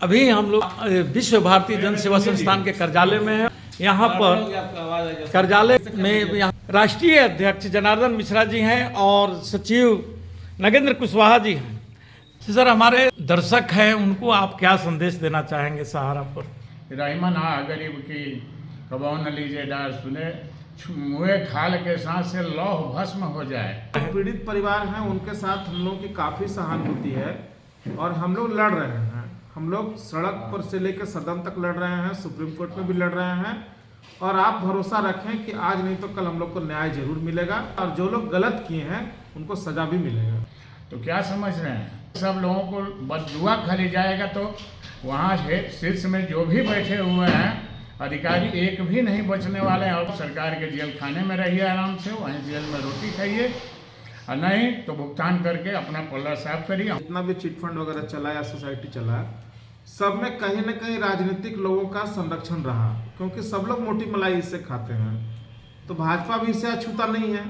अभी हम लोग विश्व भारती जन सेवा संस्थान के कार्यालय में हैं। यहाँ पर कार्यालय में राष्ट्रीय अध्यक्ष जनार्दन मिश्रा जी हैं और सचिव नगेंद्र कुशवाहा जी हैं। तो सर, हमारे दर्शक हैं, उनको आप क्या संदेश देना चाहेंगे सहारा पर? रहीमन गरीब की कबौ न लीजिए डार सुने, मुँहे खाल के साथ से लौह भस्म हो जाए। पीड़ित परिवार हैं, उनके साथ हम लोग की काफ़ी सहानुभूति है और हम लोग लड़ रहे हैं। हम लोग सड़क पर से लेकर सदन तक लड़ रहे हैं, सुप्रीम कोर्ट में भी लड़ रहे हैं और आप भरोसा रखें कि आज नहीं तो कल हम लोग को न्याय जरूर मिलेगा और जो लोग गलत किए हैं उनको सजा भी मिलेगा। तो क्या समझ रहे हैं, सब लोगों को बददुआ खाली जाएगा तो वहाँ शीर्ष में जो भी बैठे हुए हैं अधिकारी एक भी नहीं बचने वाले हैं। और सरकार के जेल खाने में रहिए आराम से, वहीं जेल में रोटी खाइए और नहीं तो भुगतान करके अपना पल्ला साफ करिए। जितना भी चिट फंड वगैरह चला या सोसाइटी चला, सब में कहीं न कहीं राजनीतिक लोगों का संरक्षण रहा, क्योंकि सब लोग मोटी मलाई इससे खाते हैं। तो भाजपा भी इससे अछूता नहीं है,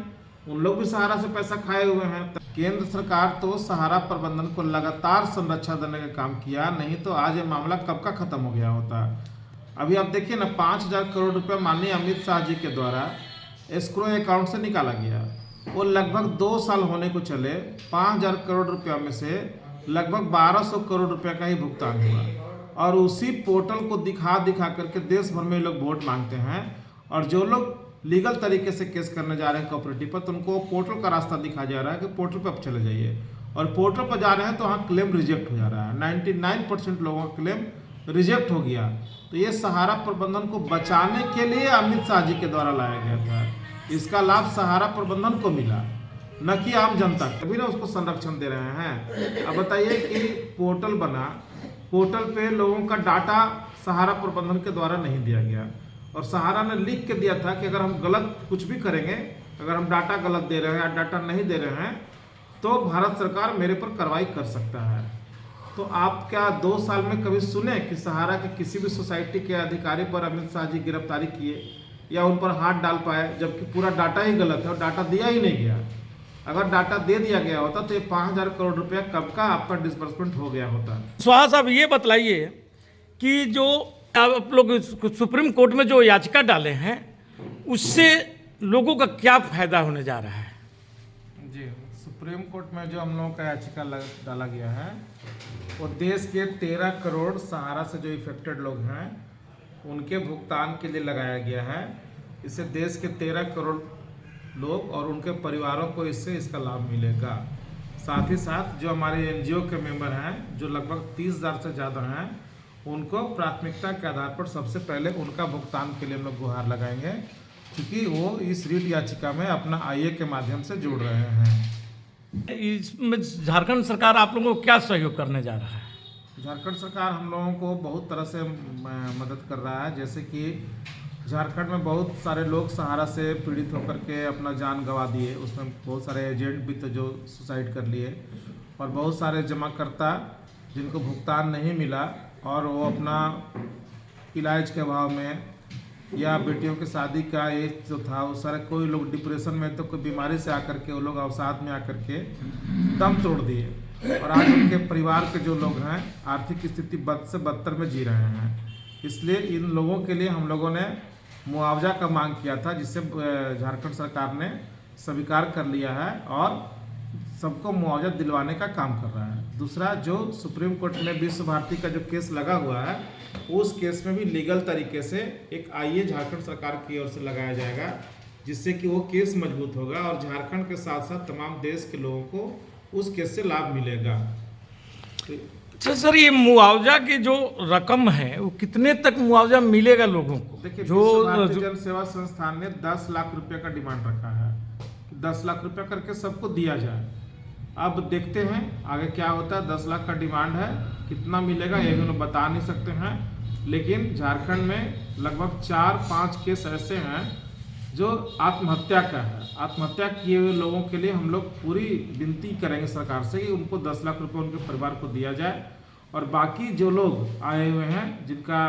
उन लोग भी सहारा से पैसा खाए हुए हैं। केंद्र सरकार तो सहारा प्रबंधन को लगातार संरक्षण देने का काम किया, नहीं तो आज ये मामला कब का खत्म हो गया होता। अभी आप देखिए ना, 5,000 करोड़ रुपये माननीय अमित शाह जी के द्वारा एस्क्रो अकाउंट से निकाला गया। वो लगभग 2 साल होने को चले, 5,000 करोड़ रुपया में से लगभग 1,200 करोड़ रुपया का ही भुगतान हुआ। और उसी पोर्टल को दिखा करके देश भर में लोग वोट मांगते हैं और जो लोग लीगल तरीके से केस करने जा रहे हैं कोऑपरेटिव पर, तो उनको पोर्टल का रास्ता दिखा जा रहा है कि पोर्टल पर आप चले जाइए, और पोर्टल पर जा रहे हैं तो वहाँ क्लेम रिजेक्ट हो जा रहा है। 99% लोगों का क्लेम रिजेक्ट हो गया। तो ये सहारा प्रबंधन को बचाने के लिए अमित शाह जी के द्वारा लाया गया था। इसका लाभ सहारा प्रबंधन को मिला, न कि आम जनता को। अभी ना उसको संरक्षण दे रहे हैं। अब बताइए कि पोर्टल बना, पोर्टल पे लोगों का डाटा सहारा प्रबंधन के द्वारा नहीं दिया गया और सहारा ने लिख के दिया था कि अगर हम गलत कुछ भी करेंगे, अगर हम डाटा गलत दे रहे हैं या डाटा नहीं दे रहे हैं तो भारत सरकार मेरे पर कार्रवाई कर सकता है। तो आप क्या 2 साल में कभी सुने कि सहारा के किसी भी सोसाइटी के अधिकारी पर अमित शाह जी गिरफ्तारी किए या उन पर हाथ डाल पाए, जबकि पूरा डाटा ही गलत है और डाटा दिया ही नहीं गया। अगर डाटा दे दिया गया होता तो ये 5,000 करोड़ रुपया कब का आपका डिस्बर्समेंट हो गया होता। कुशवाहा साहब, ये बताइए कि जो आप लोग सुप्रीम कोर्ट में जो याचिका डाले हैं उससे लोगों का क्या फायदा होने जा रहा है? जी, सुप्रीम कोर्ट में जो हम लोगों का याचिका डाला गया है वो देश के 13 करोड़ सहारा से जो इफेक्टेड लोग हैं उनके भुगतान के लिए लगाया गया है। इससे देश के 13 करोड़ लोग और उनके परिवारों को इसका लाभ मिलेगा। साथ ही साथ जो हमारे एनजीओ के मेंबर हैं, जो लगभग 30,000 से ज़्यादा हैं, उनको प्राथमिकता के आधार पर सबसे पहले उनका भुगतान के लिए हम लोग गुहार लगाएंगे, क्योंकि वो इस रीट याचिका में अपना आईए के माध्यम से जुड़ रहे हैं। इसमें झारखंड सरकार आप लोगों को क्या सहयोग करने जा रहा है? झारखंड सरकार हम लोगों को बहुत तरह से मदद कर रहा है। जैसे कि झारखंड में बहुत सारे लोग सहारा से पीड़ित होकर के अपना जान गंवा दिए, उसमें बहुत सारे एजेंट भी थे जो सुसाइड कर लिए और बहुत सारे जमाकर्ता जिनको भुगतान नहीं मिला और वो अपना इलाज के अभाव में या बेटियों की शादी का एज जो था वो सारे, कोई लोग डिप्रेशन में तो कोई बीमारी से आकर के वो लोग अवसाद में आकर के दम तोड़ दिए और आज उनके परिवार के जो लोग हैं आर्थिक स्थिति बद से बदतर में जी रहे हैं। इसलिए इन लोगों के लिए हम लोगों ने मुआवजा का मांग किया था, जिससे झारखंड सरकार ने स्वीकार कर लिया है और सबको मुआवजा दिलवाने का काम कर रहा है। दूसरा, जो सुप्रीम कोर्ट में विश्व भारती का जो केस लगा हुआ है, उस केस में भी लीगल तरीके से एक आईए झारखंड सरकार की ओर से लगाया जाएगा, जिससे कि वो केस मजबूत होगा और झारखंड के साथ साथ तमाम देश के लोगों को उस केस से लाभ मिलेगा। अच्छा सर, ये मुआवजा की जो रकम है वो कितने तक मुआवजा मिलेगा लोगों को? देखिए, विश्व भारती जन सेवा संस्थान ने 10 लाख रुपए का डिमांड रखा है, 10 लाख रुपया करके सबको दिया जाए। अब देखते हैं आगे क्या होता है। 10 लाख का डिमांड है, कितना मिलेगा ये भी लोग बता नहीं सकते हैं, लेकिन झारखंड में लगभग 4-5 केस ऐसे हैं जो आत्महत्या का है। आत्महत्या किए हुए लोगों के लिए हम लोग पूरी विनती करेंगे सरकार से कि उनको 10 लाख रुपए उनके परिवार को दिया जाए और बाकी जो लोग आए हुए हैं जिनका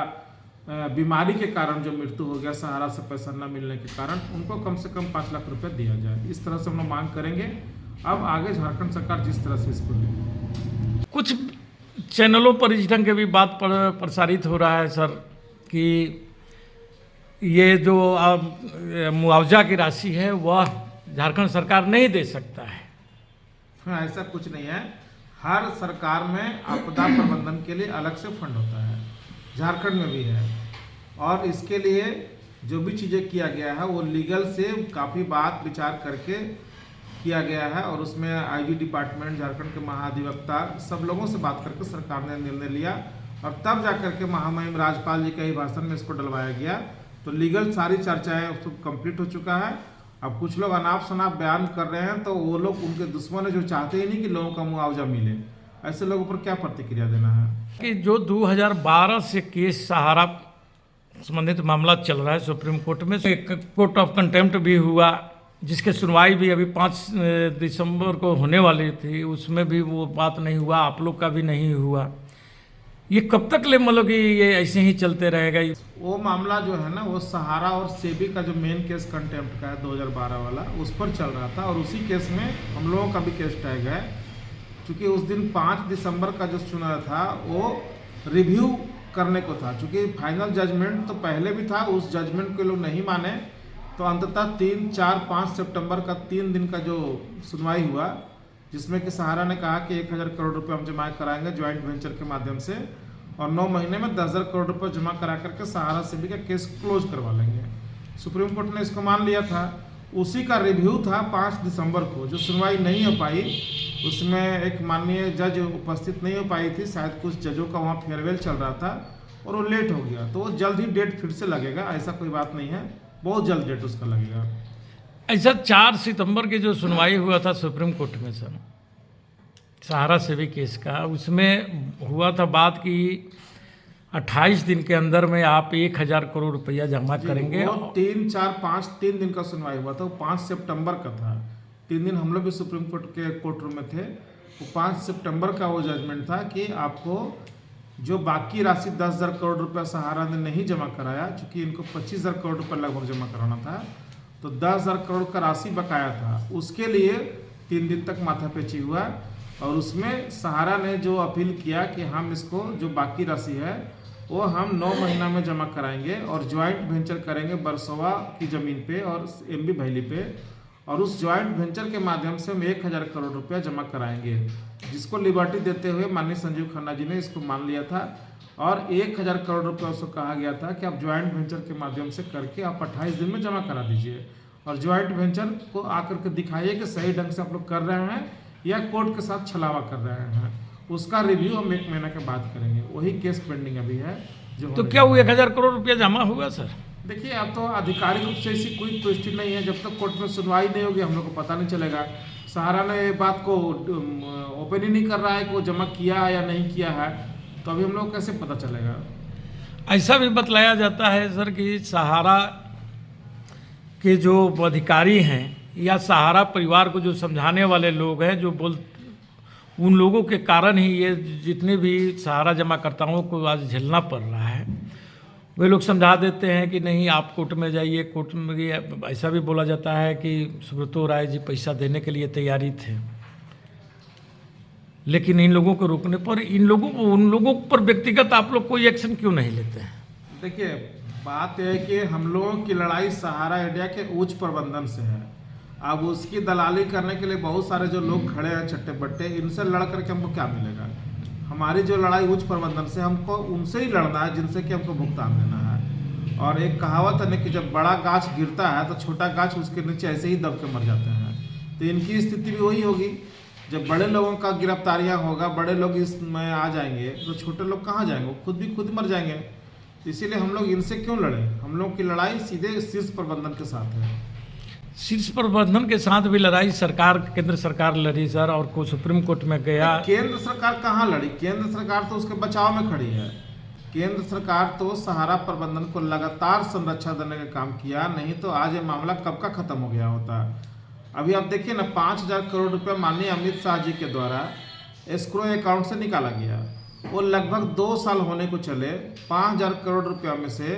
बीमारी के कारण जो मृत्यु हो गया सहारा से पैसा न मिलने के कारण, उनको कम से कम 5 लाख रुपए दिया जाए। इस तरह से हम लोग मांग करेंगे। अब आगे झारखंड सरकार जिस तरह से इसको ले। कुछ चैनलों पर इस ढंग की भी बात प्रसारित हो रहा है सर कि ये जो मुआवजा की राशि है वह झारखंड सरकार नहीं दे सकता है। हाँ, ऐसा कुछ नहीं है। हर सरकार में आपदा प्रबंधन के लिए अलग से फंड होता है, झारखंड में भी है। और इसके लिए जो भी चीज़ें किया गया है वो लीगल से काफ़ी बात विचार करके किया गया है। और उसमें आईजी डिपार्टमेंट, झारखंड के महाधिवक्ता, सब लोगों से बात करके सरकार ने निर्णय लिया और तब जा करके महामहिम राज्यपाल जी के ही भाषण में इसको डलवाया गया। तो लीगल सारी चर्चाएं उसको कंप्लीट हो चुका है। अब कुछ लोग अनाप शनाप बयान कर रहे हैं, तो वो लोग उनके दुश्मन है जो चाहते ही नहीं कि लोगों का मुआवजा मिले। ऐसे लोगों पर क्या प्रतिक्रिया देना है कि जो 2012 से केस सहारा संबंधित मामला चल रहा है सुप्रीम कोर्ट में, एक कोर्ट ऑफ कंटेम्प्ट भी हुआ जिसके सुनवाई भी अभी 5 दिसंबर को होने वाली थी, उसमें भी वो बात नहीं हुआ, आप लोग का भी नहीं हुआ। ये कब तक ले मतलब कि ये ऐसे ही चलते रहेगा? वो मामला जो है ना, वो सहारा और सेबी का जो मेन केस कंटेम्प्ट का है 2012 वाला, उस पर चल रहा था। और उसी केस में हम लोगों का भी केस टैग है, क्योंकि उस दिन 5 दिसंबर का जो सुना था वो रिव्यू करने को था। चूँकि फाइनल जजमेंट तो पहले भी था, उस जजमेंट को लोग नहीं माने, तो अंततः 3, 4, 5 सितंबर का 3 दिन का जो सुनवाई हुआ, जिसमें कि सहारा ने कहा कि 1000 करोड़ रुपए हम जमा कराएंगे ज्वाइंट वेंचर के माध्यम से, और 9 महीने में 10,000 करोड़ रुपए जमा करा करके सहारा सेबी का केस क्लोज करवा लेंगे। सुप्रीम कोर्ट ने इसको मान लिया था। उसी का रिव्यू था 5 दिसंबर को, जो सुनवाई नहीं हो पाई। उसमें एक माननीय जज उपस्थित नहीं हो पाई थी, शायद कुछ जजों का वहाँ फेयरवेल चल रहा था और वो लेट हो गया। तो वो जल्द ही डेट फिर से लगेगा, ऐसा कोई बात नहीं है, बहुत जल्द डेट उसका लगेगा। ऐसा 4 सितंबर की जो सुनवाई हुआ था सुप्रीम कोर्ट में सर सहारा सेबी केस का, उसमें हुआ था बात कि 28 दिन के अंदर में आप 1000 करोड़ रुपया जमा करेंगे। 3, 4, 5 3 दिन का सुनवाई हुआ था, वो 5 सितंबर का था। 3 दिन हम लोग भी सुप्रीम कोर्ट के कोर्ट रूम में थे। वो 5 सितंबर का वो जजमेंट था कि आपको जो बाकी राशि 10,000 करोड़ रुपया सहारा ने नहीं जमा कराया, चूँकि इनको 25,000 करोड़ रुपया लगभग जमा कराना था, तो 10,000 करोड़ का राशि बकाया था। उसके लिए 3 दिन तक माथापेची हुआ और उसमें सहारा ने जो अपील किया कि हम इसको जो बाकी राशि है वो हम 9 महीना में जमा कराएंगे और ज्वाइंट वेंचर करेंगे बरसोवा की ज़मीन पे और एमबी वैली पे, और उस ज्वाइंट वेंचर के माध्यम से हम 1000 करोड़ रुपया जमा कराएंगे, जिसको लिबर्टी देते हुए माननीय संजीव खन्ना जी ने इसको मान लिया था। और 1000 करोड़ रुपया उसको कहा गया था कि आप ज्वाइंट वेंचर के माध्यम से करके आप 28 दिन में जमा करा दीजिए और ज्वाइंट वेंचर को आकर के दिखाइए कि सही ढंग से आप लोग कर रहे हैं या कोर्ट के साथ छलावा कर रहे हैं। उसका रिव्यू हम 1 महीना के बाद करेंगे। वही केस पेंडिंग अभी है जो। तो क्या वो 1000 करोड़ रुपया जमा हुआ सर? देखिए, अब तो आधिकारिक रूप से ऐसी कोई पुष्टि नहीं है, जब तक कोर्ट में सुनवाई नहीं होगी हम लोग को पता नहीं चलेगा। सहारा ने बात को ओपन ही नहीं कर रहा है कि वो जमा किया है या नहीं किया है, तो अभी हम लोग कैसे पता चलेगा? ऐसा भी बतलाया जाता है सर कि सहारा के जो अधिकारी हैं या सहारा परिवार को जो समझाने वाले लोग हैं, उन लोगों के कारण ही ये जितने भी सहारा जमाकर्ताओं को आज झेलना पड़ रहा है। वे लोग समझा देते हैं कि नहीं आप कोर्ट में जाइए, कोर्ट में ऐसा भी बोला जाता है कि सुब्रतो राय जी पैसा देने के लिए तैयारी थे, लेकिन इन लोगों को रोकने पर उन लोगों पर व्यक्तिगत आप लोग कोई एक्शन क्यों नहीं लेते हैं? देखिए, बात यह है कि हम लोगों की लड़ाई सहारा इंडिया के उच्च प्रबंधन से है। अब उसकी दलाली करने के लिए बहुत सारे जो लोग खड़े हैं चट्टे बट्टे, इनसे लड़ करके हमको क्या मिलेगा? हमारी जो लड़ाई उच्च प्रबंधन से, हमको उनसे ही लड़ना है जिनसे कि हमको भुगतान देना है। और एक कहावत है ना कि जब बड़ा गाछ गिरता है तो छोटा गाछ उसके नीचे ऐसे ही दब के मर जाते हैं। तो इनकी स्थिति भी वही होगी। जब बड़े लोगों का गिरफ्तारियां होगा, बड़े लोग इसमें आ जाएंगे, तो छोटे लोग कहाँ जाएंगे? वो खुद मर जाएंगे। इसीलिए हम लोग इनसे क्यों लड़ें? हम लोग की लड़ाई सीधे शीर्ष प्रबंधन के साथ है। शीर्ष प्रबंधन के साथ भी लड़ाई केंद्र सरकार लड़ी सर, और को सुप्रीम कोर्ट में गया। केंद्र सरकार कहाँ लड़ी? केंद्र सरकार तो उसके बचाव में खड़ी है। केंद्र सरकार तो सहारा प्रबंधन को लगातार संरक्षण देने का काम किया, नहीं तो आज ये मामला कब का खत्म हो गया होता। अभी आप देखिए ना, 5,000 करोड़ रुपये माननीय अमित शाह जी के द्वारा एस्क्रो अकाउंट से निकाला गया। वो लगभग 2 साल होने को चले, 5,000 करोड़ रुपया में से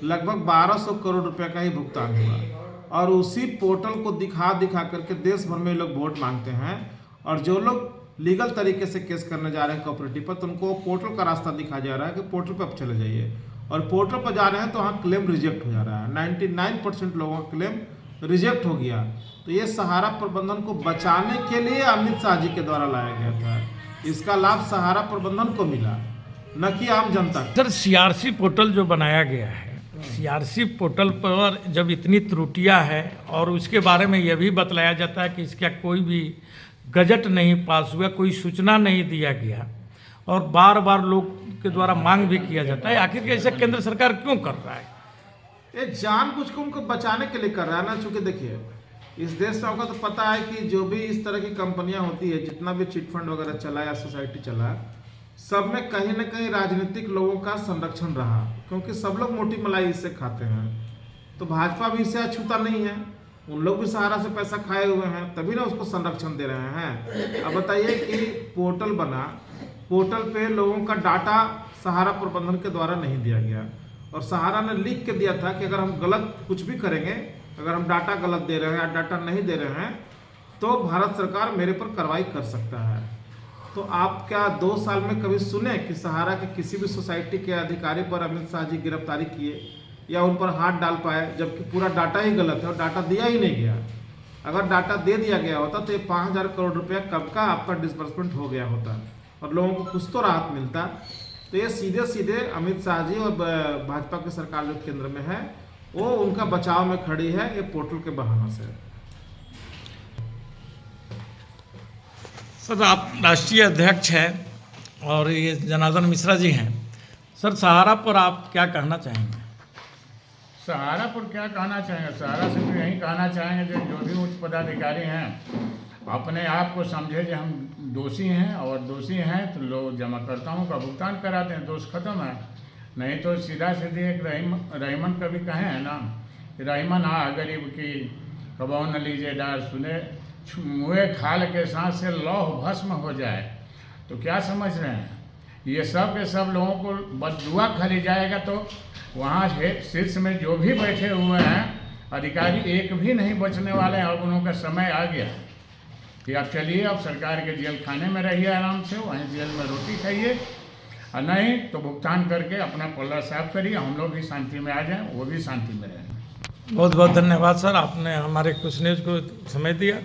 लगभग 1,200 करोड़ रुपया का ही भुगतान हुआ। और उसी पोर्टल को दिखा करके देश भर में लोग वोट मांगते हैं, और जो लोग लीगल तरीके से केस करने जा रहे हैं कोऑपरेटिव पर, तो उनको पोर्टल का रास्ता दिखाया जा रहा है कि पोर्टल पर आप चले जाइए, और पोर्टल पर जा रहे हैं तो वहाँ क्लेम रिजेक्ट हो जा रहा है। 99% लोगों का क्लेम रिजेक्ट हो गया। तो ये सहारा प्रबंधन को बचाने के लिए अमित शाह जी के द्वारा लाया गया था। इसका लाभ सहारा प्रबंधन को मिला, न कि आम जनता को। सर सीआरसी पोर्टल जो बनाया गया है, सीआरसी पोर्टल पर जब इतनी त्रुटियां हैं और उसके बारे में यह भी बतलाया जाता है कि इसका कोई भी गजट नहीं पास हुआ, कोई सूचना नहीं दिया गया, और बार बार लोग के द्वारा मांग भी किया जाता है, आखिर ऐसा केंद्र सरकार क्यों कर रहा है? ये जानबूझ के उनको बचाने के लिए कर रहा है ना। चूंकि देखिए इस देश में आपको तो पता है कि जो भी इस तरह की कंपनियां होती है, जितना भी चिट फंड वगैरह चला या सोसाइटी चला, सब में कहीं ना कहीं राजनीतिक लोगों का संरक्षण रहा, क्योंकि सब लोग मोटी मलाई इससे खाते हैं। तो भाजपा भी इससे अछूता नहीं है, उन लोग भी सहारा से पैसा खाए हुए हैं, तभी ना उसको संरक्षण दे रहे हैं। अब बताइए कि पोर्टल बना, पोर्टल पे लोगों का डाटा सहारा प्रबंधन के द्वारा नहीं दिया गया, और सहारा ने लिख के दिया था कि अगर हम गलत कुछ भी करेंगे, अगर हम डाटा गलत दे रहे हैं या डाटा नहीं दे रहे हैं, तो भारत सरकार मेरे पर कार्रवाई कर सकता है। तो आप क्या 2 साल में कभी सुने कि सहारा के किसी भी सोसाइटी के अधिकारी पर अमित शाह जी गिरफ्तारी किए या उन पर हाथ डाल पाए, जबकि पूरा डाटा ही गलत है और डाटा दिया ही नहीं गया? अगर डाटा दे दिया गया होता तो ये 5,000 करोड़ रुपया कब का आपका डिसबर्समेंट हो गया होता और लोगों को कुछ तो राहत मिलता। तो ये सीधे सीधे अमित शाह जी और भाजपा की सरकार जो केंद्र में है, वो उनका बचाव में खड़ी है ये पोर्टल के बहाने से। सर आप राष्ट्रीय अध्यक्ष हैं और ये जनार्दन मिश्रा जी हैं, सर सहारा पर आप क्या कहना चाहेंगे? सहारा पर क्या कहना चाहेंगे? सहारा से तो यही कहना चाहेंगे जो भी उच्च पदाधिकारी हैं अपने आप को समझे कि हम दोषी हैं, और दोषी हैं तो लोग जमाकर्ताओं का भुगतान कराते हैं, दोष खत्म है। नहीं तो सीधा सीधे एक रहीमन कभी कहे हैं ना, रहीमन आ गरीब की कबौ न लीजिए डार सुने, मुँहे खाल के साथ से लौह भस्म हो जाए। तो क्या समझ रहे हैं? ये सब के सब लोगों को बददुआ खरी जाएगा। तो वहाँ शीर्ष में जो भी बैठे हुए हैं अधिकारी एक भी नहीं बचने वाले हैं। अब उनका समय आ गया कि आप चलिए, अब सरकार के जेल खाने में रहिए आराम से, वहीं जेल में रोटी खाइए, और नहीं तो भुगतान करके अपना पल्ला साफ करिए, हम लोग भी शांति में आ जाएं, वो भी शांति में रहें। बहुत बहुत धन्यवाद सर, आपने हमारे कुछ न्यूज़ को समय दिया।